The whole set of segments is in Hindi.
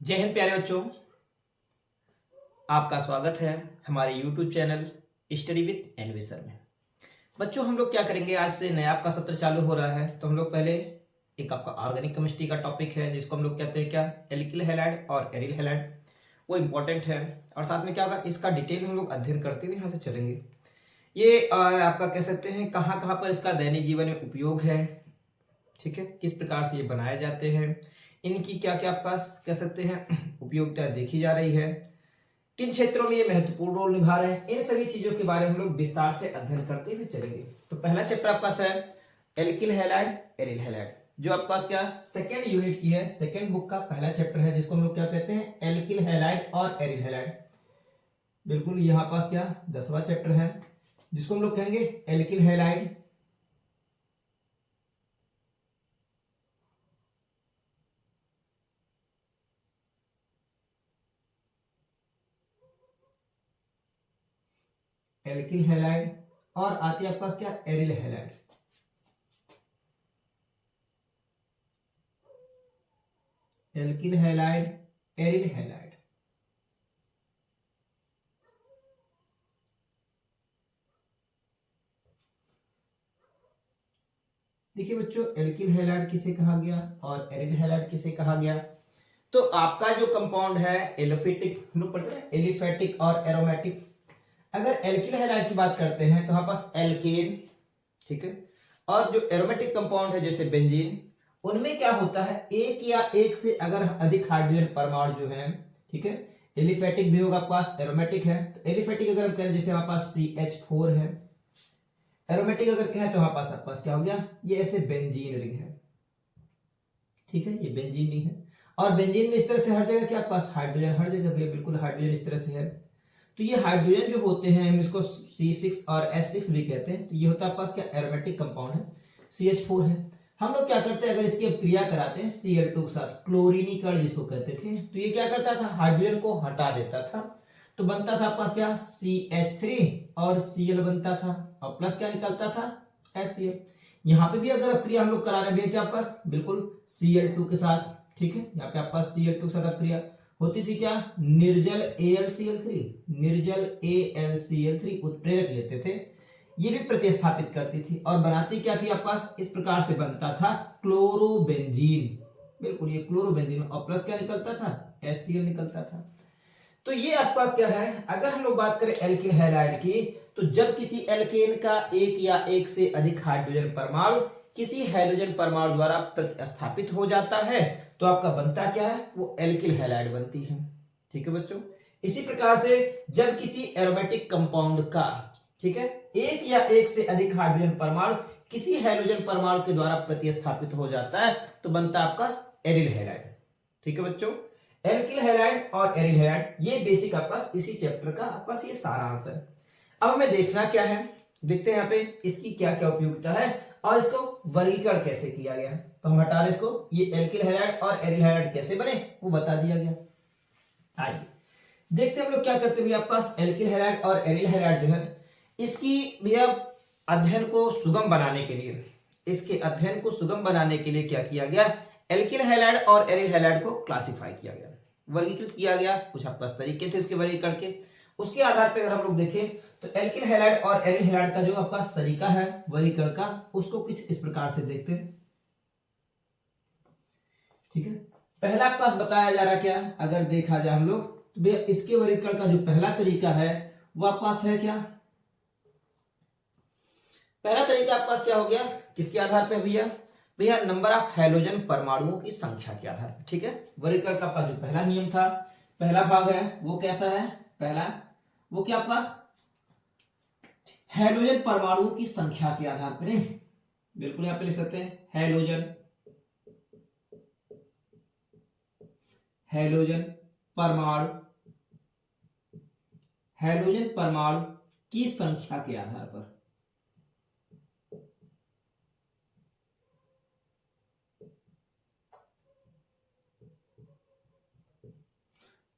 जय हिंद प्यारे बच्चों, आपका स्वागत है हमारे YouTube channel study with NV sir में। बच्चों, हम लोग क्या करेंगे, आज से नया आपका सत्र चालू हो रहा है। तो हम लोग पहले एक आपका ऑर्गेनिक केमिस्ट्री का टॉपिक है जिसको हम लोग कहते हैं क्या, एल्किल हैलाइड और एरिल हैलाइड, वो इंपॉर्टेंट है। और साथ में क्या होगा, इसका डिटेल में हम लोग अध्ययन करते हुए यहाँ से चलेंगे। ये आपका कह सकते हैं कहाँ कहाँ पर इसका दैनिक जीवन में उपयोग है, ठीक है, किस प्रकार से ये बनाए जाते हैं, इनकी क्या क्या पास कह सकते हैं उपयोगिता देखी जा रही है, किन क्षेत्रों में ये महत्वपूर्ण रोल निभा रहे हैं, इन सभी चीजों के बारे में हम लोग विस्तार से अध्ययन करते हुए चलेंगे। तो पहला चैप्टर आपका है एल्किल हैलाइड एरिल हैलाइड, जो आपके पास क्या सेकेंड यूनिट की है, सेकेंड बुक का पहला चैप्टर है, जिसको हम लोग क्या कहते हैं, एल्किल हैलाइड और एरिल हैलाइड। बिल्कुल यहाँ पास क्या 10वां चैप्टर है, जिसको हम लोग कहेंगे एल्किल हैलाइड एल्किल हैलाइड, और आती है आपके पास क्या aryl halide. Alkyl halide aryl halide. देखिए बच्चों, एल्किल हैलाइड किसे कहा गया और एरिल हैलाइड किसे कहा गया। तो आपका जो कंपाउंड है एलिफेटिक, हम लोग पढ़ते हैं एलिफेटिक और एरोमेटिक। अगर एल्किल हैलाइड की बात करते हैं तो हमारे पास एल्केन, ठीक है, और जो एरोमेटिक कंपाउंड है जैसे बेंजीन, उनमें क्या होता है, एक या एक से अगर अधिक हाइड्रोजन परमाणु जो है, ठीक है, एलिफेटिक भी होगा आपके पास, एरोमेटिक है। तो एलिफेटिक अगर हम कहें जैसे हमारे पास CH4 है, एरोमेटिक अगर कहें तो हमारे पास आपके पास क्या हो गया, ये ऐसे बेंजीन रिंग है, ठीक है, ये बेंजीन रिंग है। और बेंजीन में इस तरह से हर जगह क्या आपके पास हाइड्रोजन, हर जगह भी बिल्कुल हाइड्रोजन इस तरह से है। तो ये हाइड्रोजन जो होते हैं हम इसको C6 और S6 भी कहते हैं। तो ये होता है आपके पास क्या एरोमेटिक कंपाउंड है, CH4 है। हम लोग क्या करते हैं, अगर इसकी अब क्रिया कराते हैं Cl2 के साथ, क्लोरीनीकरण जिसको कहते थे, तो ये क्या करता था, हाइड्रोजन को हटा देता था, तो बनता था आपके पास क्या CH3 और Cl बनता था, और प्लस क्या निकलता था HCl। यहाँ पे भी अगर अब क्रिया हम लोग करा रहे हैं क्या आपके पास, बिल्कुल Cl2 के साथ, ठीक है, यहाँ पे आपके पास Cl2 के साथ क्रिया होती थी क्या, निर्जल AlCl3, निर्जल AlCl3 उत्प्रेरक लेते थे, ये भी प्रतिस्थापित करती थी और बनाती क्या थी आपके पास, इस प्रकार से बनता था क्लोरोबेंजीन, बिल्कुल ये क्लोरोबेंजीन, और प्लस क्या निकलता था, HCl निकलता था। तो ये आपके पास क्या है, अगर हम लोग बात करें एल्किल हैलाइड की, तो जब किसी एल्केन का एक या एक से अधिक हाइड्रोजन परमाणु किसी हाइड्रोजन परमाणु द्वारा प्रतिस्थापित हो जाता है तो आपका बनता क्या है, वो एल्किल हैलाइड बनती है, ठीक है बच्चों। इसी प्रकार से जब किसी एरोमेटिक कंपाउंड का, ठीक है, एक या एक से अधिक हाइड्रोजन परमाणु किसी हाइड्रोजन परमाणु के द्वारा प्रतिस्थापित हो जाता है तो बनता है आपका एरिल हैलाइड, ठीक है बच्चों। एल्किल हैलाइड और एरिल हैलाइड, ये बेसिक आपके पास इसी चैप्टर का आपके पास ये सारांश है। अब हमें देखना क्या है, देखते हैं यहाँ पे इसकी क्या क्या उपयोगिता है और इसको वर्गीकरण कैसे किया गया। तो हम हटा रहे इसको, ये एल्किल हैलाइड और एरिल हैलाइड कैसे बने वो बता दिया गया। आइए देखते हैं हम लोग क्या करते हैं आपके पास एल्किल हैलाइड और एरिल हैलाइड जो है, इसकी भैया अध्ययन को सुगम बनाने के लिए, इसके अध्ययन को सुगम बनाने के लिए क्या किया गया, एल्किल हैलाइड और एरिल हैलाइड को क्लासिफाई किया गया, वर्गीकृत किया गया। कुछ आपके पास तरीके थे इसके वर्गीकरण के, उसके आधार पर अगर हम लोग देखें तो एल्किल हैलाइड और एरिल हैलाइड का जो आपके पास तरीका है वर्गीकरण का, उसको कुछ इस प्रकार से देखते हैं, ठीक है। पहला आपके पास बताया जा रहा है क्या, अगर देखा जाए हम लोग तो भैया इसके वर्गीकरण का जो पहला तरीका है वो आपके पास है क्या, पहला तरीका आपके पास क्या हो गया, किसके आधार पे भैया, भैया नंबर ऑफ हैलोजन परमाणुओं की संख्या के आधार पर, ठीक है। वर्गीकरण का आपका जो पहला नियम था, पहला भाग है वो कैसा है, पहला वो क्या आपके पास हैलोजन परमाणुओं की संख्या के आधार पर, बिल्कुल यहां पे लिख सकते हैं हैलोजन, हैलोजन परमाणु, हैलोजन परमाणु की संख्या के आधार पर,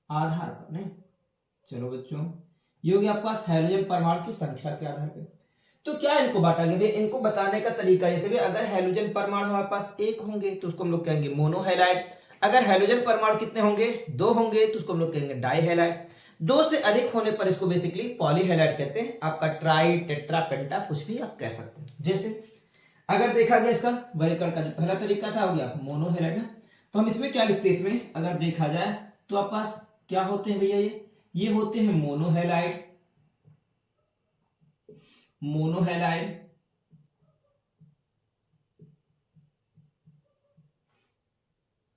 नहीं, चलो बच्चों ये हो गया आपके पास हाइड्रोजन परमाणु की संख्या के आधार पे। तो क्या इनको बांटा गया, इनको बताने का तरीका ये था, अगर हाइड्रोजन परमाणु हमारे पास एक होंगे तो उसको हम लोग कहेंगे मोनोहैलाइड, अगर हाइड्रोजन परमाणु कितने होंगे, 2 होंगे, तो उसको हम लोग कहेंगे डाई हैलाइड। 2 से अधिक होने पर इसको बेसिकली पॉली हैलाइड कहते हैं। आपका ट्राई, टेट्रा, पेंटा कुछ भी आप कह सकते हैं। जैसे अगर देखा गया इसका वर्गीकरण का जो पहला तरीका था हो गया मोनो हैलाइड ना, तो हम इसमें क्या लिखते हैं, इसमें अगर देखा जाए तो आप पास क्या होते हैं भैया, ये होते हैं मोनोहैलाइड, मोनोहैलाइड,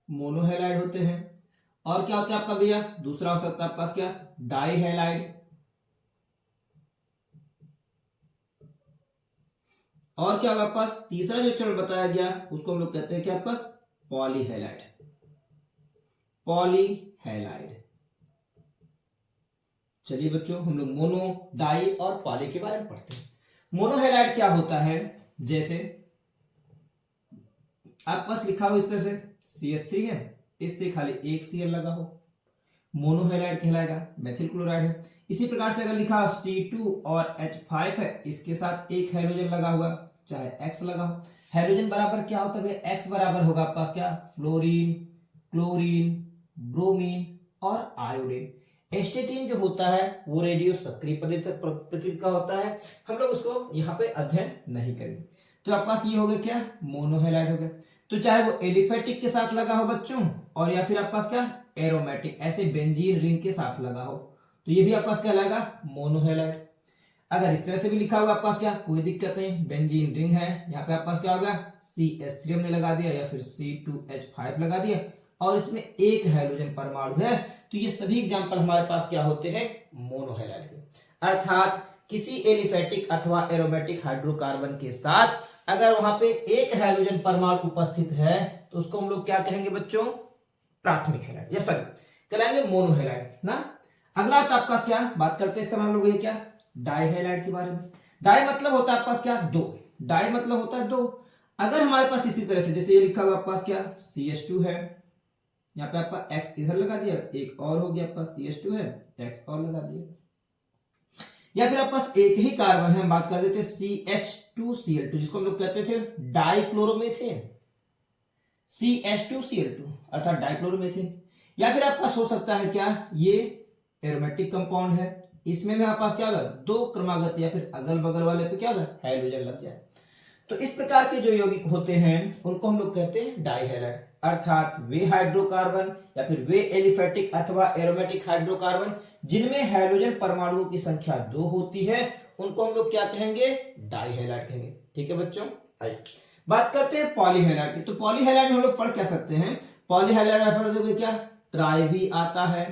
मोनोहैलाइड होते हैं। और क्या होता है आपका भैया, दूसरा हो सकता है आपके पास क्या, डाईहैलाइड। और क्या होगा पास, तीसरा जो चरण बताया गया उसको हम लोग कहते हैं क्या पास, पॉलीहैलाइड, पॉलीहैलाइड। चलिए बच्चों हम लोग मोनो, डाई और पॉली के बारे में पढ़ते हैं। मोनोहैलाइड क्या होता है, जैसे आपके पास लिखा हो इस तरह से CH3 है, इससे खाली एक Cl लगा हो, मोनोहैलाइड कहलाएगा, मेथिल क्लोराइड है। इसी प्रकार से अगर लिखा C2 और H5 है, इसके साथ एक हाइड्रोजन लगा हुआ, चाहे X लगा हो, हाइड्रोजन बराबर क्या होता है, X बराबर होगा आपके पास क्या, फ्लोरीन, क्लोरीन, ब्रोमीन और आयोडीन। एस्टेटीन जो होता है वो रेडियो सक्रिय प्रकृति का होता है, हम लोग उसको यहाँ पे अध्ययन नहीं करेंगे। तो आपके पास ये हो गया क्या, मोनोहैलाइड हो गया। तो चाहे वो एलिफेटिक के साथ लगा हो बच्चों, और या फिर आपके पास क्या एरोमेटिक, ऐसे बेंजीन रिंग के साथ लगा हो, तो ये भी आपके पास कहलाएगा मोनोहैलाइड। अगर इस तरह से भी लिखा हुआ आपके पास क्या, कोई दिक्कत नहीं, बेंजीन रिंग है, यहाँ पे आपके पास क्या होगा, CH3 हमने लगा दिया या फिर C2H5 लगा दिया, और इसमें एक हाइड्रोजन परमाणु है, तो ये सभी एग्जांपल हमारे पास क्या होते हैं, मोनोहैलाइड के। अर्थात किसी एलिफेटिक अथवा एरोमेटिक हाइड्रोकार्बन के साथ अगर वहां पे एक हाइड्रोजन परमाणु उपस्थित है, तो उसको हम लोग क्या कहेंगे बच्चों, प्राथमिक हैलाइड, या सॉरी कहलाएंगे मोनोहैलाइड ना। अगला तो आपका क्या बात करते हैं, हम लोग ये क्या, डाईहैलाइड के बारे में। डाई मतलब होता है आपके पास क्या, दो, डाई मतलब होता है दो। अगर हमारे पास इसी तरह से जैसे ये लिखा हुआ आपके पास क्या, CH2 है, यहाँ पे आपका X इधर लगा दिया, एक और हो गया आपका CH2 है, X और लगा दिया, या फिर आपके पास एक ही कार्बन है, हम बात कर देते CH2Cl2 जिसको हम लोग कहते थे डाइक्लोरोमेथेन, CH2Cl2 अर्थात डाइक्लोरोमेथेन। या फिर आपके पास हो सकता है क्या, ये एरोमेटिक कंपाउंड है, इसमें भी आपके पास क्या होगा, दो क्रमागत या फिर अगल बगल वाले पे क्या होगा, हाइड्रोजन लग जाए। तो इस प्रकार के जो यौगिक होते हैं उनको हम लोग कहते हैं डाईहैलाइड, अर्थात वे हाइड्रोकार्बन या फिर वे एलिफेटिक अथवा एरोमेटिक हाइड्रोकार्बन जिनमें हाइड्रोजन परमाणुओं की संख्या 2 होती है, उनको हम लोग क्या कहेंगे, डाईहैलाइड कहेंगे। ठीक है बच्चों, आइए बात करते हैं पॉलीहैलाइड की। तो पॉलीहैलाइड में हम लोग पढ़ क्या सकते हैं, पॉलीहैलाइड पढ़ दोगे क्या, ट्राई भी आता है,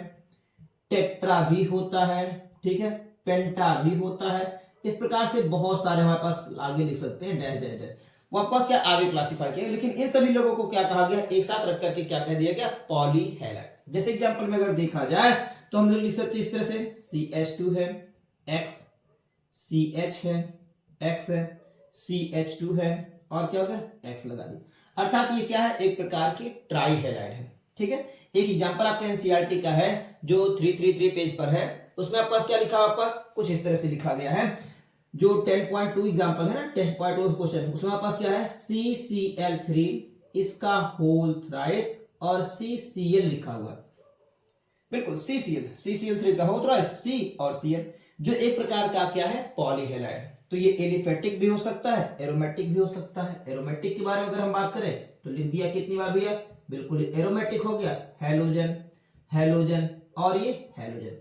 टेट्रा भी होता है, ठीक है, पेंटा भी होता है, इस प्रकार से बहुत सारे हमारे पास आगे लिख सकते हैं, डैश डैश डैश, वापस क्या आगे क्लासिफाई किया, लेकिन इन सभी लोगों को क्या कहा गया, एक साथ रख करके क्या कह दिया गया, पॉलीहैलाइड। जैसे एग्जांपल में अगर देखा जाए तो हम लोग लिख सकते हैं इस तरह से, CH2 है, X, CH है, X है, CH2 है, और क्या होगा, X लगा दिया, अर्थात ये क्या है, एक प्रकार की ट्राईहैलाइड है। ठीक है, एक एग्जांपल आपका एनसीईआरटी का है जो 333 पेज पर है, उसमें आपके पास क्या लिखा है, आपके पास कुछ इस तरह से लिखा गया है, जो 10.2 एग्जांपल है ना, 10.2 क्वेश्चन, उसमें आपके पास क्या है, CCl3 इसका होल थ्राइस और CCl लिखा हुआ है, बिल्कुल CCl3 का होल थ्राइस, C और Cl, जो एक प्रकार का क्या है, पॉलीहैलाइड। तो ये एलिफेटिक भी हो सकता है, एरोमेटिक भी हो सकता है। एरोमेटिक के बारे में अगर हम बात करें तो लिख दिया कितनी बार भैया, बिल्कुल एरोमेटिक हो गया, हैलोजन, हैलोजन और ये हैलोजन।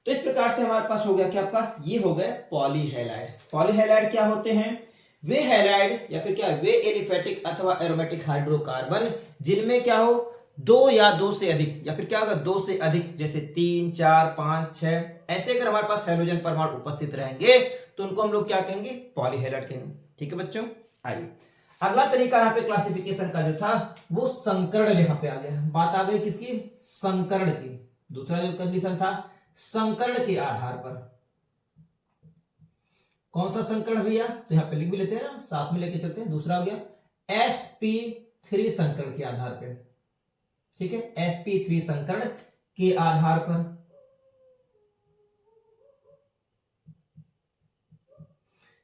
तो इस प्रकार से हमारे पास हो गया क्या, आपका ये हो गए पॉलीहैलाइड। पॉलीहैलाइड क्या होते हैं, वे हैलाइड या फिर क्या, वे एलिफेटिक अथवा एरोमेटिक हाइड्रोकार्बन जिनमें क्या हो, दो या दो से अधिक, या फिर क्या होगा, दो से अधिक, जैसे 3, 4, 5, 6 ऐसे अगर हमारे पास हाइड्रोजन परमाणु उपस्थित रहेंगे तो उनको हम लोग क्या कहेंगे, पॉलीहैलाइड कहेंगे। ठीक है बच्चों, आइए अगला तरीका यहाँ पे क्लासिफिकेशन का जो था वो संकरण यहाँ पे आ गया, बात आ गई किसकी, संकरण की। दूसरा जो कंडीशन था संकरण के आधार पर, कौन सा संकरण भैया, तो यहाँ पे लिख भी लेते हैं ना, साथ में लेके चलते हैं। दूसरा हो गया sp3 संकरण के आधार पर, ठीक है, sp3 संकरण के आधार पर।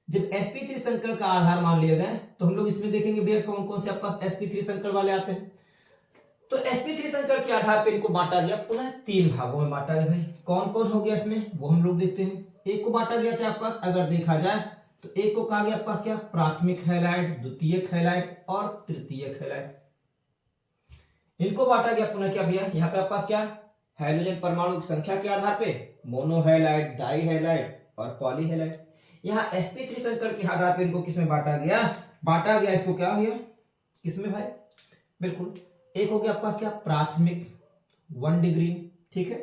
जब sp3 संकरण का आधार मान लिया गया तो हम लोग इसमें देखेंगे भैया कौन कौन से आपके पास sp3 संकरण वाले आते हैं। तो sp3 संकर के आधार पर इनको बांटा गया, पुनः 3 भागों में बांटा गया। भाई कौन कौन हो गया इसमें वो हम लोग देखते हैं। एक को बांटा गया क्या पास, अगर देखा जाए तो एक को कहा गया पास क्या, प्राथमिक हैलाइड, द्वितीयक हैलाइड और तृतीयक हैलाइड। इनको बांटा गया पुनः क्या भैया, यहाँ पे पास क्या, हाइड्रोजन परमाणु की संख्या के आधार पे मोनोहैलाइड, डाईहैलाइड और पॉलीहैलाइड। यहाँ sp3 संकर के आधार पे इनको किसमें बांटा गया, बांटा गया इसको क्या भैया, किसमें भाई, बिल्कुल एक हो गया आपके पास क्या, प्राथमिक 1 डिग्री, ठीक है,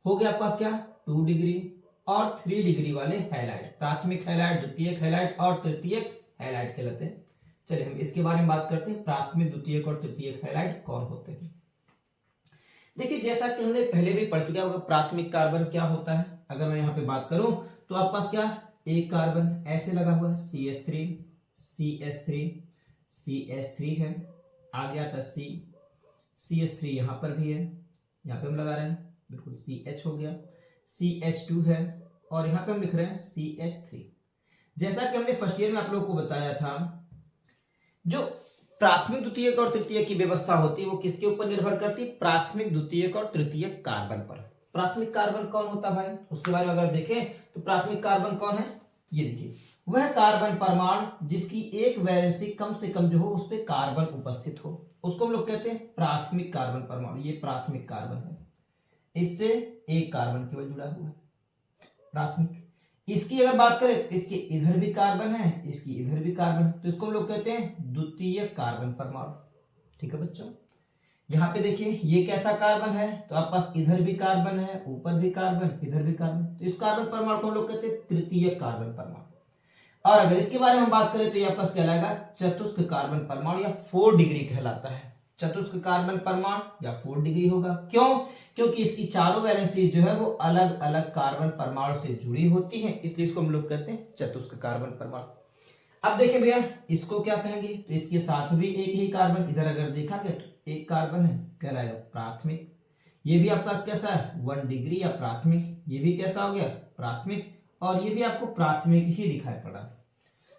हो गया आपके पास क्या 2 डिग्री और 3 डिग्री वाले हैलाइड, प्राथमिक हैलाइड, द्वितीयक हैलाइड और तृतीयक हैलाइड कहलाते हैं। चलिए हम इसके बारे में बात करते हैं, प्राथमिक, द्वितीयक और तृतीयक हैलाइड कौन होते हैं। देखिए जैसा कि हमने पहले भी पढ़ चुका होगा, प्राथमिक कार्बन क्या होता है। अगर मैं यहाँ पे बात करूं तो आपके पास क्या, एक कार्बन ऐसे लगा हुआ है CH3 CH3 CH3 है, आ गया था C, CH3 यहाँ पर भी है, यहाँ पे हम लगा रहे हैं बिल्कुल CH हो गया, CH2 है और यहाँ पे हम लिख रहे हैं CH3। जैसा कि हमने फर्स्ट ईयर में आप लोगों को बताया था, जो प्राथमिक, द्वितीयक और तृतीयक की व्यवस्था होती है वो किसके ऊपर निर्भर करती है, प्राथमिक, द्वितीयक और तृतीयक कार्बन पर। प्राथमिक कार्बन कौन होता है भाई, उसके बारे में अगर देखें तो प्राथमिक कार्बन कौन है, ये देखिए वह कार्बन परमाणु जिसकी एक वैलेंसी कम से कम जो हो उस पे कार्बन उपस्थित हो, उसको हम लोग कहते हैं प्राथमिक कार्बन परमाणु। ये प्राथमिक कार्बन है, इससे एक कार्बन केवल जुड़ा हुआ है, प्राथमिक। इसकी अगर बात करें, इसके इधर भी कार्बन है, इसकी इधर भी कार्बन है, तो इसको हम लोग कहते हैं द्वितीयक कार्बन परमाणु। ठीक है बच्चों, यहाँ पे देखिए ये कैसा कार्बन है, तो आपके पास इधर भी कार्बन है, ऊपर भी कार्बन, इधर भी कार्बन, तो इस कार्बन परमाणु को हम लोग कहते हैं तृतीयक कार्बन परमाणु। और अगर इसके बारे में हम बात करें तो ये आपस कहलाएगा चतुष्क कार्बन परमाणु या 4 डिग्री कहलाता है। चतुष्क कार्बन परमाणु या 4 डिग्री होगा, क्यों, क्योंकि इसकी चारों वैलेंसी जो है वो अलग अलग कार्बन परमाणु से जुड़ी होती है, इसलिए इसको हम लोग कहते हैं चतुष्क कार्बन परमाणु। अब देखिए भैया इसको क्या कहेंगे, तो इसके साथ भी एक ही कार्बन, इधर अगर देखा गया तो एक कार्बन है, कहलाएगा प्राथमिक। ये भी आपका कैसा है 1 डिग्री या प्राथमिक, ये भी कैसा हो गया प्राथमिक, और ये भी आपको प्राथमिक ही दिखाई पड़ा।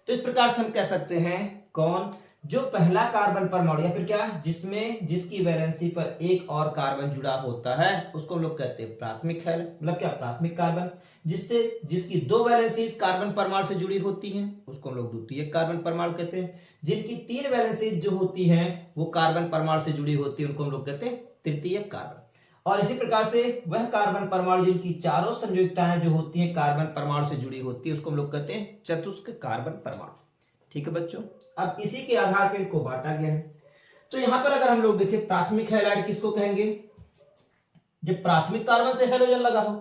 तो इस प्रकार से हम कह सकते हैं कौन, जो पहला कार्बन परमाणु या फिर क्या जिसमें जिसकी वैलेंसी पर एक और कार्बन जुड़ा होता है उसको हम लोग कहते हैं प्राथमिक है, मतलब क्या प्राथमिक कार्बन। जिससे जिसकी 2 वैलेंसीज कार्बन परमाणु से जुड़ी होती हैं उसको हम लोग द्वितीयक कार्बन परमाणु कहते हैं। जिनकी 3 वैलेंसीज जो होती हैं वो कार्बन परमाणु से जुड़ी होती है उनको हम लोग कहते हैं तृतीयक कार्बन। और इसी प्रकार से वह कार्बन परमाणु जिनकी चारों संयुक्ताएं जो होती हैं कार्बन परमाणु से जुड़ी होती है उसको हम लोग कहते हैं चतुष्क कार्बन परमाणु। ठीक है बच्चों, अब इसी के आधार पर इनको बांटा गया है। तो यहां पर अगर हम लोग देखें प्राथमिक हैलाइड किसको कहेंगे, जब प्राथमिक कार्बन से हैलोजन लगा हो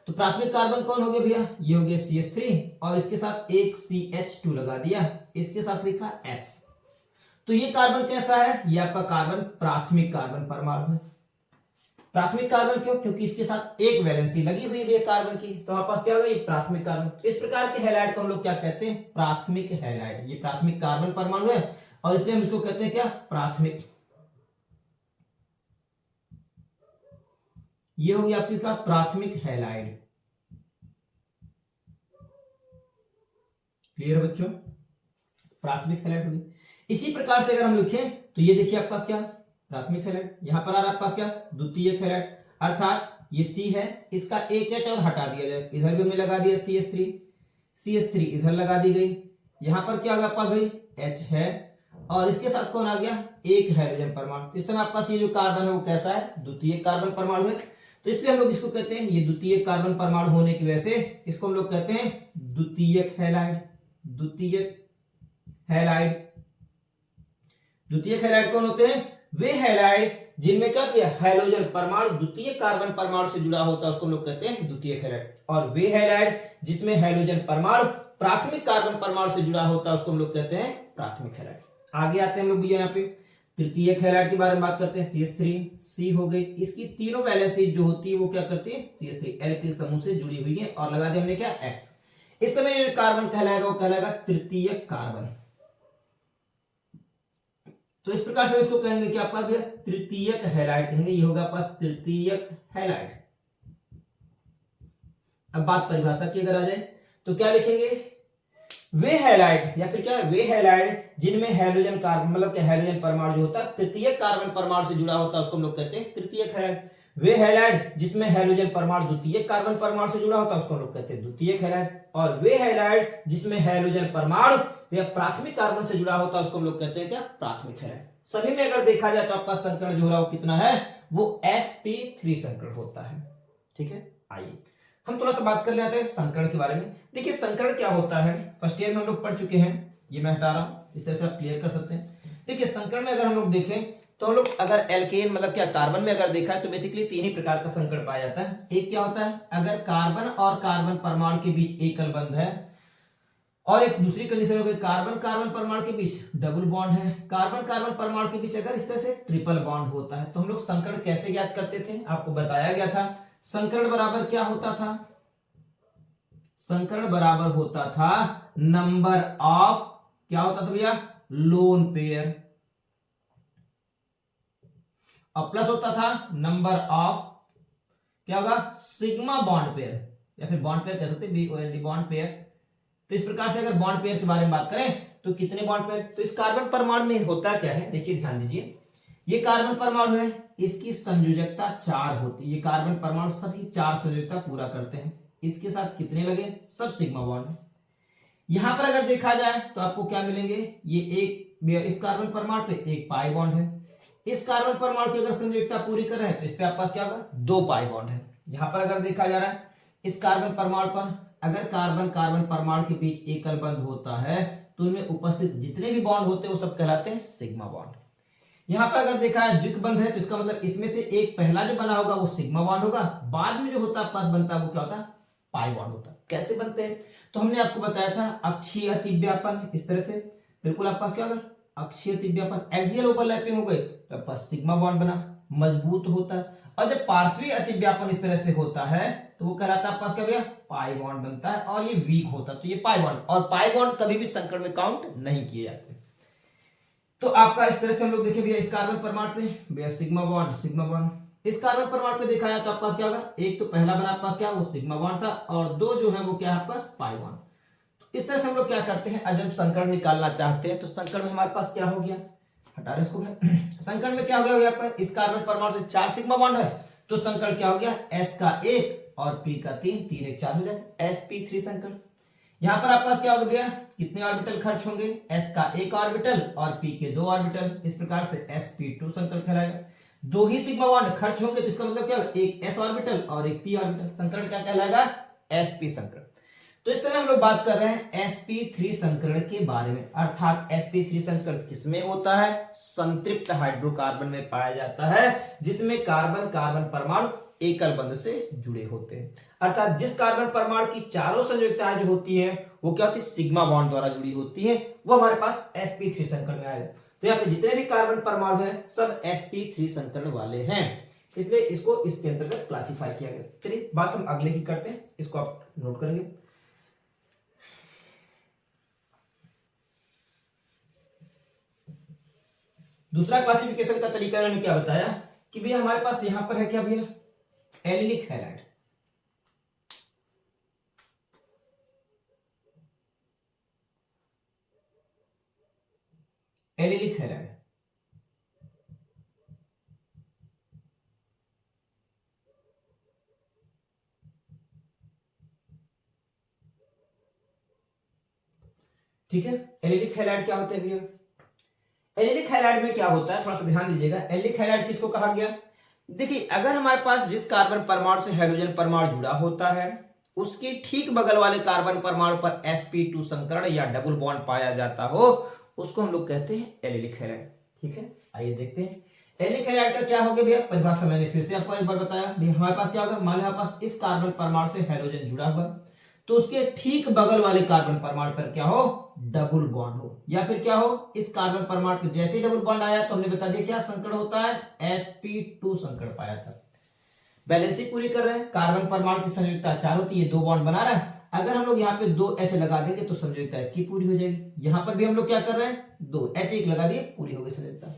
तो प्राथमिक कार्बन कौन हो गया भैया, ये हो गया CH3 और इसके साथ एक CH2 लगा दिया, इसके साथ लिखा X। तो ये कार्बन कैसा है, ये आपका कार्बन प्राथमिक कार्बन परमाणु है। प्राथमिक कार्बन क्यों, क्योंकि इसके साथ एक वैलेंसी लगी हुई है कार्बन की, तो हमारे पास क्या होगा ये प्राथमिक कार्बन। इस प्रकार के हैलाइड को हम लोग क्या कहते हैं, प्राथमिक हैलाइड। ये प्राथमिक कार्बन परमाणु है और इसलिए हम इसको कहते हैं क्या, प्राथमिक। ये हो गया आपकी का प्राथमिक हैलाइड। क्लियर है बच्चों, प्राथमिक हैलाइड हो गई। इसी प्रकार से अगर हम लिखें तो ये देखिए आपके पास क्या प्राथमिक हैलाइड, यहां पर आ रहा है आपके पास क्या द्वितीयक हैलाइड, अर्थात ये C है, इसका एक H और हटा दिया जाए, इधर भी हमने लगा दिया CH3 इधर लगा दी गई, यहां पर क्या होगा आपका भाई H है और इसके साथ कौन आ गया, एक हाइड्रोजन परमाणु। इस समय आपका ये जो कार्बन है वो कैसा है, द्वितीयक कार्बन परमाणु है, तो इसलिए हम लोग इसको कहते हैं, ये द्वितीयक कार्बन परमाणु होने की वजह से इसको हम लोग कहते हैं द्वितीयक हैलाइड। द्वितीयक हैलाइड, द्वितीयक हैलाइड कौन होते हैं, वे हैलाइड जिनमें क्या होता है हाइड्रोजन परमाणु द्वितीय कार्बन परमाणु से जुड़ा होता है उसको हम लोग कहते हैं द्वितीयक हैलाइड। और वे हैलाइड जिसमें हाइड्रोजन परमाणु प्राथमिक कार्बन परमाणु से जुड़ा होता है उसको हम लोग कहते हैं प्राथमिक हैलाइड। आगे आते हैं हम लोग यहाँ पे तृतीयक हैलाइड के बारे में बात करते हैं। CH3 C हो गई, इसकी तीनों वैलेंसी जो होती है वो क्या करती है CH3 एल्किल समूह से जुड़ी हुई है और लगा दिया हमने क्या X। इस समय ये कार्बन कहलाएगा वो कहलाएगा तृतीयक कार्बन। तो इस प्रकार से इसको कहेंगे कि आपका तृतीयक हैलाइड कहेंगे, ये होगा पास तृतीयक हैलाइड। अब बात परिभाषा की अगर आ जाए तो क्या लिखेंगे, वे हैलाइड या फिर क्या है, वे हैलाइड जिनमें हैलोजन कार्बन मतलब क्या हैलोजन परमाणु जो होता है तृतीयक कार्बन परमाणु से जुड़ा होता है उसको हम लोग कहते हैं तृतीयक हैलाइड। वे हैलाइड जिसमें हैलोजन परमाणु द्वितीयक कार्बन परमाणु से जुड़ा होता है उसको हम लोग कहते हैं द्वितीयक हैलाइड। और वे हैलाइड जिसमें हैलोजन परमाणु या प्राथमिक कार्बन से जुड़ा होता है उसको हम लोग कहते हैं क्या, प्राथमिक हैलाइड। सभी में अगर देखा जाए तो आपका संकरण जो हो रहा है वो कितना है, वो sp3 संकरण होता है। ठीक है, आइए हम थोड़ा सा बात कर लेते हैं संकरण के बारे में। देखिए संकरण क्या होता है, फर्स्ट ईयर में हम लोग पढ़ चुके हैं, ये मैं हटा रहा हूं, इस तरह से आप क्लियर कर सकते हैं। देखिए संकरण में अगर हम लोग देखें तो हम लोग अगर एल्केन मतलब क्या कार्बन में अगर देखा है तो बेसिकली तीन ही प्रकार का संकरण पाया जाता है। एक क्या होता है, अगर कार्बन और कार्बन परमाणु के बीच एकल बंध है, और एक दूसरी कंडीशन हो गई कार्बन कार्बन परमाणु के बीच डबल बॉन्ड है, कार्बन कार्बन परमाणु के बीच अगर इस तरह से ट्रिपल बॉन्ड होता है। तो हम लोग संकरण कैसे ज्ञात करते थे, आपको बताया गया था। संकरण बराबर क्या होता था, संकरण बराबर होता था नंबर ऑफ, क्या होता था भैया, लोन पेयर, और प्लस होता था नंबर ऑफ क्या होगा, सिग्मा बॉन्ड पेयर, या फिर बॉन्ड पेयर कह सकते हैं, बॉन्ड पेयर। तो इस प्रकार से अगर बॉन्ड पेयर के बारे में बात करें तो कितने बॉन्ड पेयर, तो इस कार्बन परमाणु में होता क्या है, देखिए ध्यान दीजिए, ये कार्बन परमाणु है, इसकी संयोजकता 4 होती है। ये कार्बन परमाणु सभी 4 संयोजकता पूरा करते हैं। इसके साथ कितने लगे, सब सिग्मा बॉन्ड। यहां पर अगर देखा जाए तो आपको क्या मिलेंगे, ये एक इस कार्बन परमाणु पे एक पाई बॉन्ड है, इस कार्बन परमाणु की अगर संयोजकता पूरी कर रहे हैं तो इस पे आपके पास क्या होगा, 2 पाई बॉन्ड है। यहां पर अगर देखा जा रहा है इस कार्बन परमाणु पर अगर कार्बन कार्बन परमाणु के बीच एकल बंध होता है तो उनमें उपस्थित जितने भी बॉन्ड होते हैं वो सब कहलाते हैं सिग्मा बॉन्ड। यहां पर अगर देखा है द्विक बंध है तो इसका मतलब इसमें से एक पहला जो बना होगा वो सिग्मा बॉन्ड होगा, बाद में जो होता है पास बनता है वो क्या होता है, पाई बॉन्ड होता है। कैसे बनते हैं, तो हमने आपको बताया था अक्षीय अतिव्यापन, इस तरह से बिल्कुल आपके पास क्या होगा, अक्षीय अतिव्यापन, एक्सियल ओवरलैपिंग हो गई तो आपके पास सिग्मा बॉन्ड बना, मजबूत होता है। और जब पार्श्वीय अतिव्यापन इस तरह से होता है तो वो कहलाता है आपके पास क्या भैया, पाई बॉन्ड बनता है, और ये वीक होता है तो ये पाई बॉन्ड, और पाई बॉन्ड कभी भी संकरण में काउंट नहीं किए जाते। तो आपका इस तरह से हम लोग देखें भैया इस कार्बन परमाणु पे भैया सिग्मा बॉन्ड सिग्मा बॉन्ड, इस कार्बन परमाणु पे देखा जाए तो आपके पास क्या होगा, एक तो पहला बना आपके पास क्या, वो सिग्मा बॉन्ड था, और 2 जो है वो क्या है आपके पास, पाई बॉन्ड। तो इस तरह से हम लोग क्या करते हैं, जब संकरण निकालना चाहते हैं तो संकरण में हमारे पास क्या हो गया, हटा रहे इसको मैं, संकरण में क्या हो गया यहाँ पर, इस कार्बन परमाणु से 4 सिग्मा बॉन्ड है तो संकरण क्या हो गया, S का 1 और P का 3, 3 1 4 हो जाएगा, sp3 संकरण। यहां पर आपके पास क्या हो गया, कितने ऑर्बिटल खर्च होंगे, S का 1 ऑर्बिटल और P के 2 ऑर्बिटल, इस प्रकार से sp2 संकरण कहलाएगा। 2 ही सिग्मा बॉन्ड खर्च होंगे तो इसका मतलब क्या होगा, एक s ऑर्बिटल और एक p ऑर्बिटल, संकरण क्या कहलाएगा, sp संकरण। तो इस समय हम लोग बात कर रहे हैं sp3 संकरण के बारे में, अर्थात sp3 संकरण किसमें होता है, संतृप्त हाइड्रोकार्बन में पाया जाता है, जिसमें कार्बन कार्बन परमाणु एकल बंध से जुड़े होते हैं। अर्थात जिस कार्बन परमाणु की चारों संयोजकताएं जो होती हैं वो क्या होती है, सिग्मा बॉन्ड द्वारा जुड़ी होती है, वो हमारे पास sp3 संकरण में आएगा। तो यहाँ पे जितने भी कार्बन परमाणु है सब sp3 संकरण वाले हैं, इसलिए इसको इसके अंतर्गत क्लासिफाई किया गया। चलिए बात हम अगले की करते हैं, इसको आप नोट करेंगे। दूसरा क्लासिफिकेशन का तरीका इन्होंने क्या बताया कि भैया हमारे पास यहां पर है क्या भैया, एलिलिक हैलाइड, एलिलिक हैलाइड, ठीक है। एलिलिक हैलाइड क्या होता है भैया, एलिलिक हैलाइड में क्या होता है, थोड़ा सा ध्यान दीजिएगा। एलिलिक हैलाइड किसको कहा गया, देखिए अगर हमारे पास जिस कार्बन परमाणु से हाइड्रोजन परमाणु जुड़ा होता है उसके ठीक बगल वाले कार्बन परमाणु पर sp2 संकरण या डबल बॉन्ड पाया जाता हो उसको हम लोग कहते हैं एलिलिक हैलाइड। ठीक है, आइए देखते हैं एलिलिक हैलाइड का क्या हो गया भैया, परिभाषा मैंने फिर से आपको एक बार बताया भैया, हमारे पास क्या होगा, मान लो हमारे पास इस कार्बन परमाणु से हाइड्रोजन जुड़ा हुआ तो उसके ठीक बगल वाले कार्बन परमाणु पर क्या हो, डबल बॉन्ड हो, या फिर क्या हो, इस कार्बन परमाणु पर जैसे ही डबल बॉन्ड आया तो हमने बता दिया क्या संकरण होता है, sp2 संकरण पाया था। बैलेंसिंग पूरी कर रहे हैं, कार्बन परमाणु की संयोजकता 4 होती है, 2 बॉन्ड बना रहा है, अगर हम लोग यहाँ पे 2H लगा देंगे तो संयोजकता इसकी पूरी हो जाएगी। यहां पर भी हम लोग क्या कर रहे हैं, 2H1 लगा दिए, पूरी हो गई संयोजकता।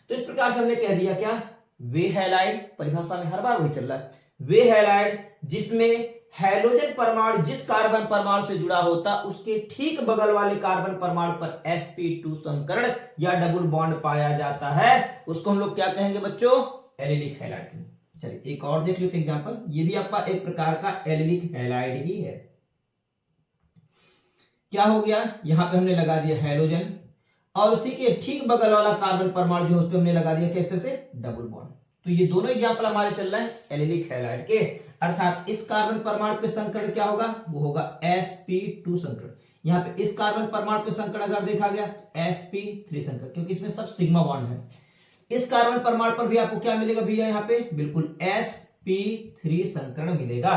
तो इस प्रकार से हमने कह दिया क्या, वे हैलाइड, परिभाषा में हर बार वही चल रहा है, वे हैलाइड जिसमें हैलोजन परमाणु जिस कार्बन परमाणु से जुड़ा होता उसके ठीक बगल वाले कार्बन परमाणु पर sp2 संकरण या डबल बॉन्ड पाया जाता है, उसको हम लोग क्या कहेंगे बच्चों? Allylic halide. चलिए एक और देख लेते एग्जांपल। ये भी आपका एक प्रकार का एलिलिक हैलाइड ही है। क्या हो गया, यहां पे हमने लगा दिया हैलोजन और उसी के ठीक बगल वाला कार्बन परमाणु जो उस पे हमने लगा दिया किस तरह से? Double bond. तो ये दोनों एग्जांपल हमारे चल रहे हैं एलिलिक हैलाइड के, अर्थात इस कार्बन परमाणु पे संकरण क्या होगा? वो होगा sp2 संकरण। यहाँ पे इस कार्बन परमाणु पे संकरण अगर देखा गया sp3 संकरण, क्योंकि इसमें सब सिग्मा बॉन्ड है। इस कार्बन परमाणु पर भी आपको क्या मिलेगा भैया? यहाँ पे बिल्कुल sp3 संकरण मिलेगा।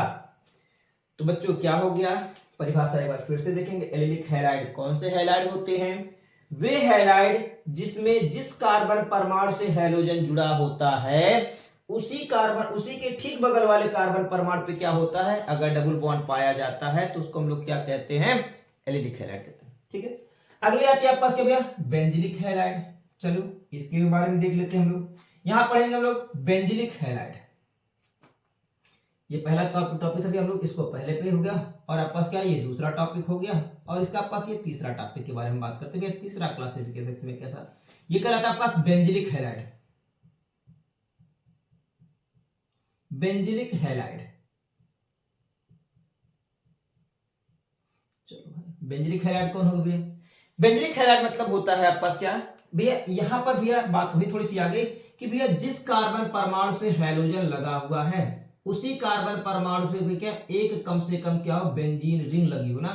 तो बच्चों क्या हो गया, परिभाषा एक बार फिर से देखेंगे। एलिलिक हैलाइड कौन से हैलाइड होते हैं? वे हैलाइड जिसमें जिस कार्बन परमाणु से हैलोजन जुड़ा होता है उसी के ठीक बगल वाले कार्बन परमाणु पे क्या होता है? अगर डबल बॉन्ड पाया जाता है तो उसको हम लोग क्या कहते हैं? एलिलिक हैलाइड कहते हैं। ठीक है, अगले आती है आपके पास क्या भैया? Benzylic halide. चलो इसके बारे में देख लेते हैं हम लोग। यहां पढ़ेंगे हम लोग बेंजिलिक हैलाइड। ये पहला टॉपिक था भी हम लोग, इसको पहले पे हो गया, और आपके पास क्या ये दूसरा टॉपिक हो गया, और इसका पास ये तीसरा टॉपिक के बारे में बात करते हैं। तीसरा क्लासिफिकेशन में कैसा ये कहलाता है आपके पास? Benzylic halide. बेंजिलिक हैलाइड, चलो भाई बेंजिलिक हैलाइड कौन होगा भैया? बेंजिलिक हैलाइड मतलब होता है आपके पास क्या भैया? यहां पर भैया बात हुई थोड़ी सी आगे कि भैया जिस कार्बन परमाणु से हैलोजन लगा हुआ है उसी कार्बन परमाणु से भी क्या एक कम से कम क्या हो? बेंजीन रिंग लगी हो ना।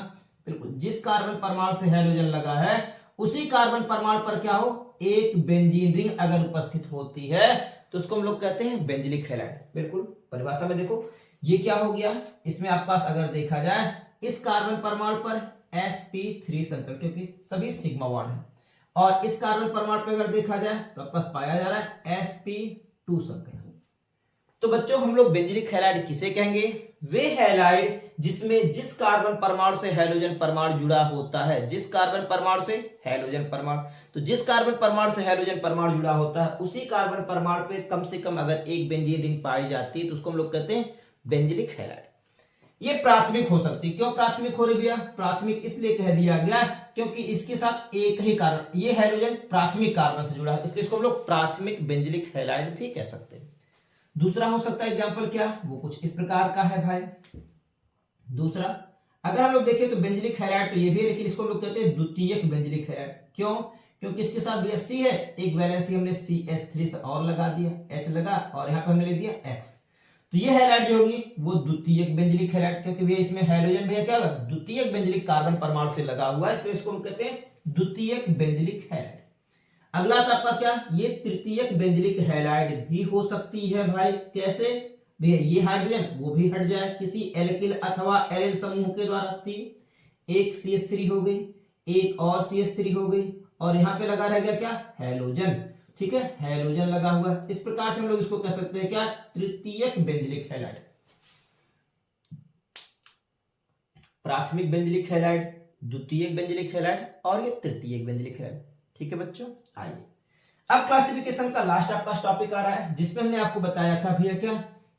बिल्कुल, जिस कार्बन परमाणु से हैलोजन लगा है उसी कार्बन परमाणु पर क्या हो? एक बेंजीन रिंग अगर उपस्थित होती है तो उसको हम लोग कहते हैं बेंजिलिक हैलाइड। बिल्कुल, परिभाषा में देखो ये क्या हो गया, इसमें आपके पास अगर देखा जाए इस कार्बन परमाणु पर sp3 संकरण, क्योंकि सभी सिग्मा बॉन्ड है, और इस कार्बन परमाणु पर अगर देखा जाए तो आपके पास पाया जा रहा है sp2 संकरण। तो बच्चों हम लोग बेंजिलिक हैलाइड किसे कहेंगे? वे हैलाइड जिसमें जिस कार्बन परमाणु से हैलोजन परमाणु जुड़ा होता है, जिस कार्बन परमाणु से हैलोजन परमाणु, तो जिस कार्बन परमाणु से हैलोजन परमाणु जुड़ा होता है उसी कार्बन परमाणु पे कम से कम अगर एक बेंजीन रिंग पाई जाती है तो उसको हम लोग कहते हैं बेंजिलिक हैलाइड। ये प्राथमिक हो सकती है। क्यों प्राथमिक हो रही भैया? प्राथमिक इसलिए कह दिया गया क्योंकि इसके साथ एक ही कार्बन, ये हैलोजन प्राथमिक कार्बन से जुड़ा है, इसलिए इसको हम लोग प्राथमिक बेंजिलिक हैलाइड भी कह सकते हैं। दूसरा हो सकता है एग्जांपल क्या, वो कुछ इस प्रकार का है भाई। दूसरा अगर हम लोग देखें तो बेंजिलिक हैलाइड तो ये भी है, लेकिन इसको हम लोग कहते हैं द्वितीयक बेंजिलिक हैलाइड। क्यों? क्योंकि इसके साथ भैया C है, एक वैलेंसी हमने CH3 से और लगा दिया, H लगा, और यहाँ पे हमने ले दिया X। तो ये हैलाइड जो होगी वो द्वितीयक बेंजिलिक हैलाइड, क्योंकि भैया इसमें हैलोजन भैया क्या होगा? द्वितीयक बेंजिलिक कार्बन परमाणु से लगा हुआ है, इसलिए इसको हम कहते हैं द्वितीयक बेंजिलिक हैलाइड। अगला था आपका क्या? ये तृतीयक बेंजिलिक हैलाइड भी हो सकती है भाई। कैसे भैया? ये हाइड्रोजन वो भी हट जाए किसी एल्किल अथवा एलिल समूह के द्वारा, C एक CH3 हो गई, एक और CH3 हो गई, और यहां पे लगा रह गया क्या? हैलोजन। ठीक है, हैलोजन लगा हुआ है। इस प्रकार से हम लोग इसको कह सकते हैं क्या? तृतीयक बेंजिलिक हैलाइड। प्राथमिक बेंजिलिक हैलाइड, द्वितीयक बेंजिलिक हैलाइड, और ये तृतीयक बेंजिलिक हैलाइड। ठीक है बच्चों, आइए अब क्लासिफिकेशन का लास्ट आपका टॉपिक आ रहा है, जिसमें हमने आपको बताया था भैया क्या?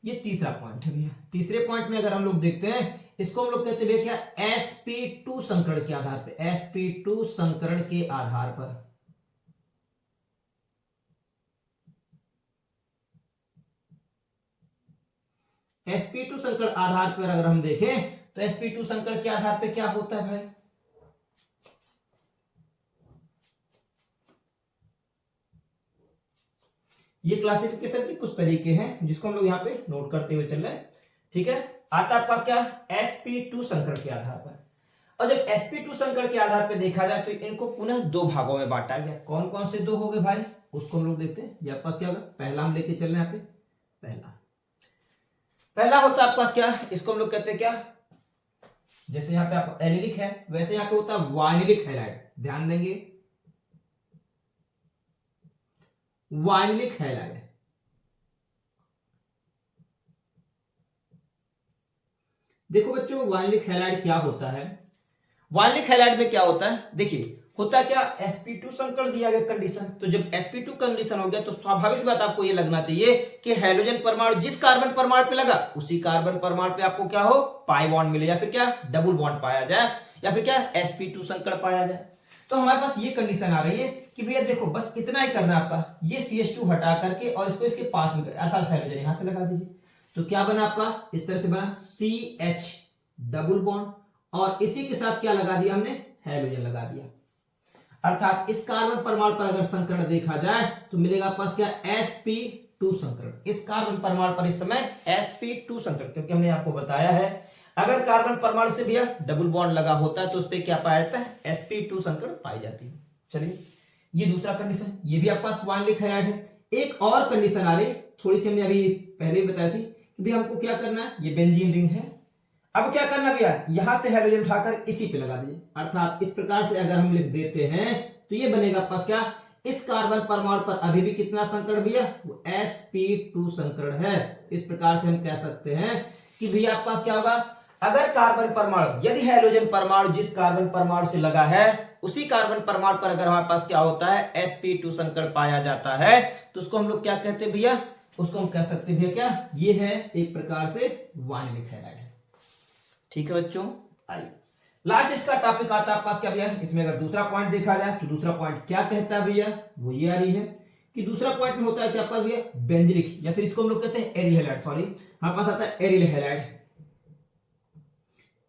ये तीसरा पॉइंट है भैया। तीसरे पॉइंट में अगर हम लोग देखते हैं, इसको हम लोग कहते हैं भैया क्या? sp2 संकरण के आधार पर, sp2 संकरण के आधार पर। sp2 संकरण आधार पर अगर हम देखें तो sp2 संकरण के आधार पर क्या होता है भाई? ये क्लासिफिकेशन के कुछ तरीके हैं जिसको हम लोग यहाँ पे नोट करते हुए चल रहे हैं। ठीक है, आता है पास क्या? sp2 संकरण के आधार पर। और जब sp2 संकरण के आधार पर देखा जाए तो इनको पुनः दो भागों में बांटा गया। कौन कौन से दो हो गए भाई? उसको हम लोग देखते हैं। ये पास क्या होगा? पहला हम लेके चल रहे हैं यहाँ पे। पहला होता है आपके पास क्या? इसको हम लोग कहते हैं क्या? जैसे यहाँ पे आप एलिलिक है वैसे यहाँ पे होता है वाइनिलिक हैलाइड। ध्यान देंगे, वाइनिलिक हैलाइड। देखो बच्चों, वाइनिलिक हैलाइड क्या होता है? वाइनिलिक हैलाइड में क्या होता है? देखिए, होता क्या, sp2 संकरण दिया गया कंडीशन, तो जब sp2 कंडीशन हो गया तो स्वाभाविक बात आपको ये लगना चाहिए कि हाइड्रोजन परमाणु जिस कार्बन परमाणु पे लगा उसी कार्बन परमाणु पे आपको क्या हो, पाई बॉन्ड मिले, या फिर क्या डबल बॉन्ड पाया जाए, या फिर क्या sp2 संकरण पाया जाए। तो हमारे पास ये कंडीशन आ रही है कि भैया देखो बस इतना ही करना है आपका, ये CH2 हटा करके और इसको इसके पास में अर्थात हाइड्रोजन यहां से लगा दीजिए, तो क्या बना आपके पास, इस तरह से बना CH डबल बॉन्ड, और इसी के साथ क्या लगा दिया हमने, हाइड्रोजन लगा दिया। अर्थात इस कार्बन परमाणु पर अगर संकरण देखा जाए तो मिलेगा आपके पास क्या, sp2 संकरण। इस कार्बन परमाणु पर इस समय sp2 संकरण, क्योंकि हमने आपको बताया है अगर कार्बन परमाणु से भैया डबल बॉन्ड लगा होता है तो उस पर क्या पाया जाता है, sp2 संकरण पाई जाती है। चलिए ये दूसरा कंडीशन, ये भी आपके पास वाइनलिक हाइड्राइड है। एक और कंडीशन आ रही, थोड़ी सी हमने अभी पहले ही बताई थी कि भैया हमको क्या करना है, ये बेंजीन रिंग है, अब क्या करना भैया, यहां से हाइड्रोजन उठाकर इसी पे लगा दीजिए। अर्थात इस प्रकार से अगर हम लिख देते हैं तो ये बनेगा पास क्या, इस कार्बन परमाणु पर अभी भी कितना संकरण भैया, वो sp2 संकरण है। इस प्रकार से हम कह सकते हैं कि भैया आपके पास क्या होगा, अगर कार्बन परमाणु, यदि हाइड्रोजन परमाणु जिस कार्बन परमाणु से लगा है उसी कार्बन परमाणु पर अगर हमारे पास क्या होता है, sp2 संकरण पाया जाता है, तो उसको हम लोग क्या कहते हैं भैया, उसको हम कह सकते हैं भैया क्या, ये है एक प्रकार से वाइनलिक हाइड्राइड। ठीक है बच्चों, आइए लास्ट इसका टॉपिक आता है पास क्या भैया, इसमें अगर दूसरा पॉइंट देखा जाए तो दूसरा पॉइंट क्या कहता है भैया, वो ये आ रही है कि दूसरा पॉइंट में होता है क्या पास भैया, बेंजलिक, या फिर इसको हम लोग कहते हैं एरिल हैलाइड, सॉरी हमारे पास आता है एरिल हैलाइड।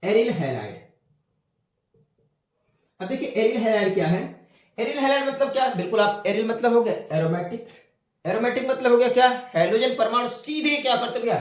एरिल हैलाइड, अब देखिए एरिल हैलाइड क्या है, एरिल हैलाइड मतलब क्या, बिल्कुल आप एरिल मतलब हो गया एरोमेटिक, एरोमेटिक मतलब हो गया क्या, हाइड्रोजन परमाणु सीधे क्या करते भैया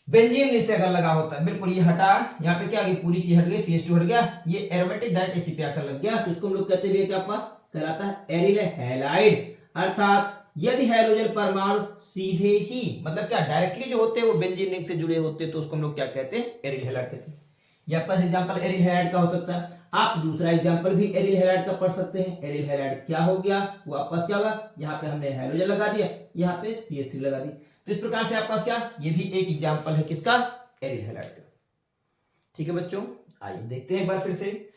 बेंजीन रिंग से अगर लगा होता है, बिल्कुल ये हटा, यहाँ पे क्या आ गई, पूरी चीज हट गई, CH2 हट गया, ये एरोमेटिक डायरेक्ट इसी पे आकर लग गया, तो इसको हम लोग कहते हैं क्या पास कहलाता है एरिल हैलाइड। अर्थात यदि हाइड्रोजन परमाणु सीधे ही मतलब क्या डायरेक्टली जो होते हैं वो बेंजीन रिंग से जुड़े होते हैं तो उसको हम लोग क्या कहते हैं, एरिल हैलाइड कहते हैं। ये आपका एग्जांपल एरिल हैलाइड का हो सकता है। आप दूसरा एग्जांपल भी एरिल हैलाइड का पढ़ सकते हैं। एरिल हैलाइड क्या हो गया, वो आपस क्या होगा, यहाँ पे हमने हाइड्रोजन लगा दिया, यहाँ पे CH3 लगा दी, तो इस प्रकार से आपके पास क्या, ये भी एक एग्जांपल है किसका, एरिल हैलाइड का। ठीक है बच्चों, आइए देखते हैं एक बार फिर से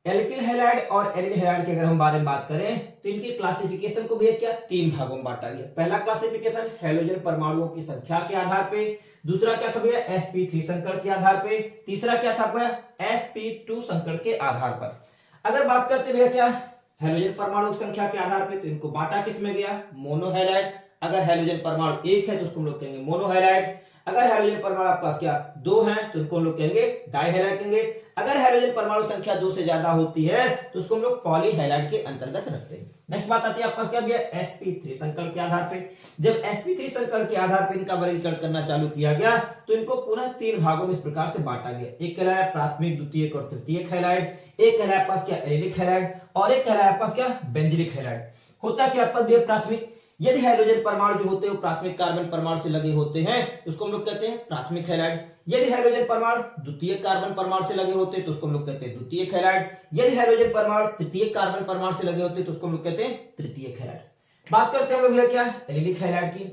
एल्किल हैलाइड और एरिल हैलाइड के अगर हम बारे में बात करें तो इनके क्लासिफिकेशन को भी क्या तीन भागों में बांटा गया। पहला क्लासिफिकेशन हाइड्रोजन परमाणुओं की संख्या के आधार पे, दूसरा क्या था भैया sp3 संकरण के आधार पे, तीसरा क्या था भैया sp2 संकरण के आधार पर। अगर बात करते भैया क्या हाइड्रोजन परमाणु की संख्या के आधार पे तो इनको बांटा किसमें गया, मोनो हैलाइड। अगर हाइड्रोजन परमाणु एक है तो उसको हम लोग कहेंगे मोनो हैलाइड। अगर हाइड्रोजन परमाणु आपके पास क्या दो हैं तो उनको हम लोग कहेंगे डाई हैलाइड कहेंगे। अगर हाइड्रोजन परमाणु संख्या दो से ज्यादा होती है तो उसको हम लोग पॉली हैलाइड के अंतर्गत रखते हैं। नेक्स्ट बात आती है आपका क्या भैया sp3 संकरण के आधार पे। जब sp3 संकरण के आधार पे इनका वर्गीकरण करना चालू किया गया तो इनको पुनः तीन भागों में इस प्रकार से बांटा गया। एक कहलाया प्राथमिक, द्वितीयक और तृतीयक हैलाइड, एक कहलाया पास क्या एरिलिक हैलाइड और एक कहलाया पास क्या बेंजिलिक हैलाइड। होता क्या आपका भैया प्राथमिक, यदि हाइड्रोजन परमाणु जो होते हैं वो प्राथमिक कार्बन परमाणु से लगे होते हैं उसको हम लोग कहते हैं प्राथमिक हैलाइड। यदि हाइड्रोजन परमाणु द्वितीय कार्बन परमाणु से लगे होते हैं तो उसको हम लोग कहते हैं द्वितीयक हैलाइड। यदि हाइड्रोजन परमाणु तृतीय कार्बन परमाणु से लगे होते हैं तो उसको हम लोग कहते हैं तृतीयक हैलाइड। बात करते हैं हम लोग क्या एलिलिक हैलाइड की।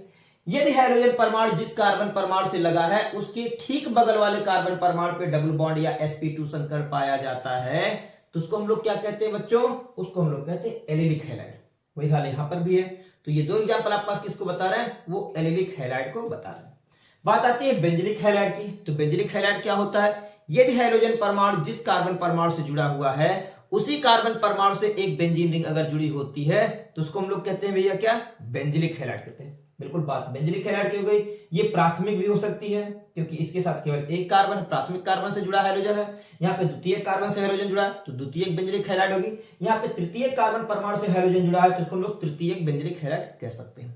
यदि हाइड्रोजन परमाणु जिस कार्बन परमाणु से लगा है उसके ठीक बगल वाले कार्बन परमाणु पे डबल बॉन्ड या sp2 संकरण पाया जाता है तो उसको हम लोग क्या कहते हैं बच्चों, उसको हम लोग कहते हैं एलिलिक हैलाइड। वही हाल यहां पर भी है। तो ये दो एग्जांपल आपके पास किसको बता रहे हैं, वो एलिलिक हैलाइड को बता रहे हैं। बात आती है बेंजिलिक हैलाइड की। तो बेंजिलिक हैलाइड क्या होता है, यदि हाइड्रोजन परमाणु जिस कार्बन परमाणु से जुड़ा हुआ है उसी कार्बन परमाणु से एक बेंजीन रिंग अगर जुड़ी होती है तो उसको हम लोग कहते हैं भैया क्या बेंजिलिक हैलाइड कहते हैं। बिल्कुल बात बेंजिलिक हैलाइड की हो गई। ये प्राथमिक भी हो सकती है क्योंकि इसके साथ केवल एक कार्बन प्राथमिक कार्बन से जुड़ा हाइड्रोजन है। यहाँ पे द्वितीय कार्बन से हाइड्रोजन जुड़ा है तो द्वितीयक बेंजिलिक हैलाइड होगी। यहाँ पे तृतीय कार्बन परमाणु से हाइड्रोजन जुड़ा है तो उसको हम लोग तृतीयक बेंजिलिक हैलाइड कह सकते हैं।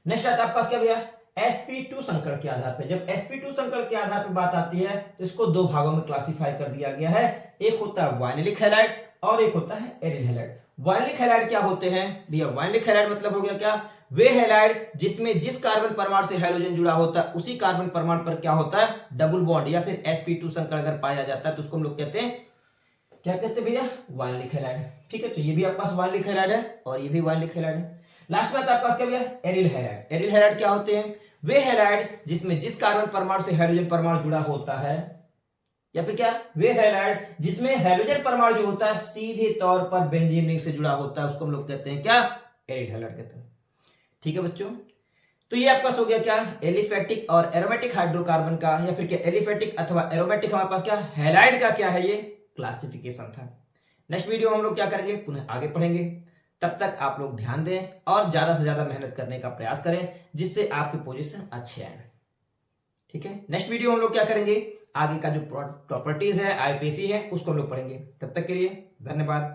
नेक्स्ट आता है आपके पास क्या भैया sp2 संकरण के आधार पर। जब sp2 संकरण के आधार पर बात आती है तो इसको दो भागों में क्लासिफाई कर दिया गया है। एक होता है वाइनलिक हैलाइड और एक होता है एरिल हैलाइड। वाइनलिक हैलाइड क्या होते हैं भैया, वाइनलिक हैलाइड मतलब हो गया क्या, वे हैलाइड जिसमें जिस कार्बन परमाणु से हाइड्रोजन जुड़ा होता है उसी कार्बन परमाणु पर क्या होता है डबल बॉन्ड या फिर sp2 संकरण अगर पाया जाता है तो उसको हम लोग कहते हैं क्या कहते हैं भैया वाइनलिक हैलाइड। ठीक है, तो ये भी आपके पास वाइनलिक हैलाइड है और ये भी वाइनलिक हैलाइड है। लास्ट में आपके पास क्या भैया एरिल हैलाइड। एरिल हैलाइड क्या होते हैं, वे हैलाइड जिसमें जिस कार्बन परमाणु से हाइड्रोजन परमाणु जुड़ा होता है या फिर क्या, वे हैलाइड जिसमें हाइड्रोजन परमाणु जो होता है सीधे तौर पर बेंजीन रिंग से जुड़ा होता है उसको हम लोग कहते हैं क्या, एरिड हैलाइड कहते हैं। ठीक है बच्चों, तो ये आपका हो गया क्या, एलिफेटिक और एरोमेटिक हाइड्रोकार्बन का, या फिर क्या एलिफेटिक अथवा एरोमेटिक हमारे पास क्या हैलाइड का क्या है ये क्लासिफिकेशन था। नेक्स्ट वीडियो हम लोग क्या करेंगे, पुनः आगे पढ़ेंगे। तब तक आप लोग ध्यान दें और ज्यादा से ज्यादा मेहनत करने का प्रयास करें जिससे आपके पोजीशन अच्छे आए। ठीक है, नेक्स्ट वीडियो हम लोग क्या करेंगे, आगे का जो प्रॉपर्टीज है आईपीसी है उसको हम लोग पढ़ेंगे। तब तक के लिए धन्यवाद।